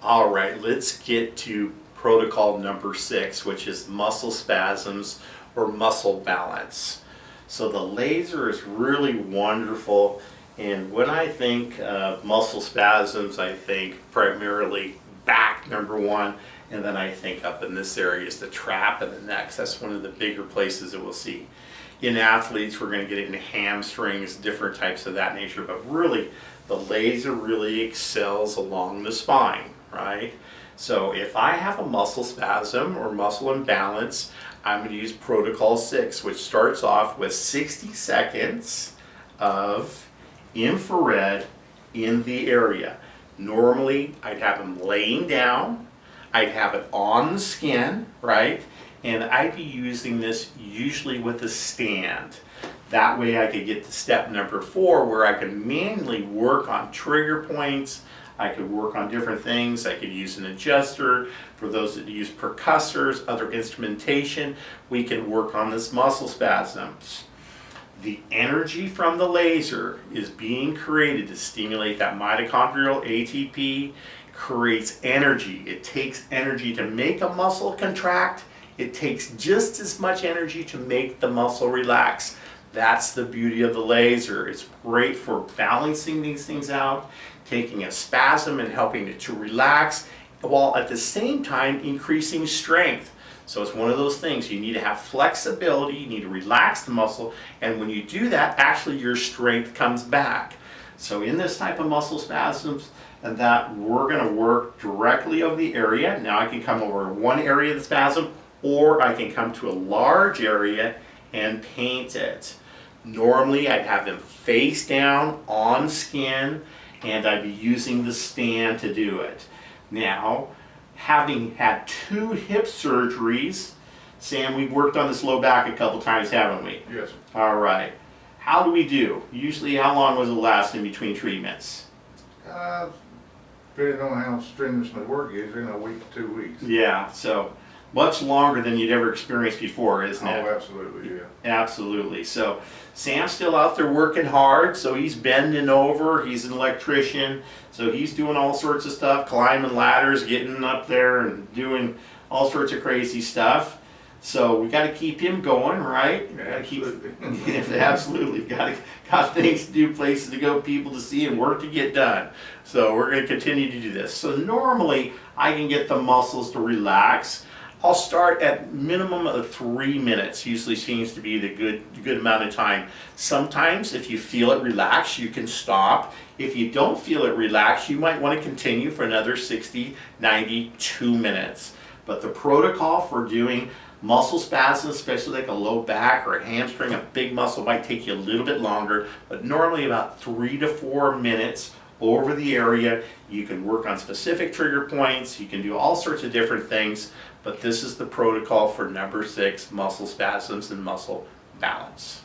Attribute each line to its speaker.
Speaker 1: All right, let's get to protocol number 6, which is muscle spasms or muscle balance. So the laser is really wonderful, and when I think of muscle spasms, I think primarily back, number one, and then I think up in this area is the trap and the neck. That's one of the bigger places that we'll see. In athletes, we're going to get into hamstrings, different types of that nature, but really the laser really excels along the spine, right? So if I have a muscle spasm or muscle imbalance, I'm going to use protocol 6, which starts off with 60 seconds of infrared in the area. Normally, I'd have them laying down, I'd have it on the skin, right? And I'd be using this usually with a stand. That way I could get to step number 4, where I could manually work on trigger points. I could work on different things. I could use an adjuster. For those that use percussors, other instrumentation, we can work on this muscle spasms. The energy from the laser is being created to stimulate that mitochondrial ATP, creates energy. It takes energy to make a muscle contract. It takes just as much energy to make the muscle relax. That's the beauty of the laser. It's great for balancing these things out, taking a spasm and helping it to relax, while at the same time increasing strength. So it's one of those things, you need to have flexibility, you need to relax the muscle, and when you do that, actually your strength comes back. So in this type of muscle spasms, and that we're going to work directly over the area. Now I can come over one area of the spasm, or I can come to a large area and paint it. Normally I'd have them face down on skin, and I'd be using the stand to do it. Now, having had 2 hip surgeries, Sam, we've worked on this low back a couple times, haven't we?
Speaker 2: Yes.
Speaker 1: All right. How do we do? Usually, how long was it last in between treatments?
Speaker 2: Depending on how strenuous my work is, in a week to 2 weeks.
Speaker 1: Yeah, so much longer than you'd ever experienced before, isn't it?
Speaker 2: Oh, absolutely, yeah.
Speaker 1: Absolutely. So Sam's still out there working hard, so he's bending over, he's an electrician, so he's doing all sorts of stuff, climbing ladders, getting up there and doing all sorts of crazy stuff. So we got to keep him going, right?
Speaker 2: Absolutely.
Speaker 1: Absolutely. Got things to do, places to go, people to see, and work to get done. So we're going to continue to do this. So normally I can get the muscles to relax. I'll start at minimum of 3 minutes. Usually seems to be the good amount of time. Sometimes if you feel it relax, you can stop. If you don't feel it relax, you might want to continue for another 60, 90, 2 minutes. But the protocol for doing muscle spasms, especially like a low back or a hamstring, a big muscle, might take you a little bit longer, but normally about 3 to 4 minutes over the area. You can work on specific trigger points, you can do all sorts of different things, but this is the protocol for number 6, muscle spasms and muscle balance.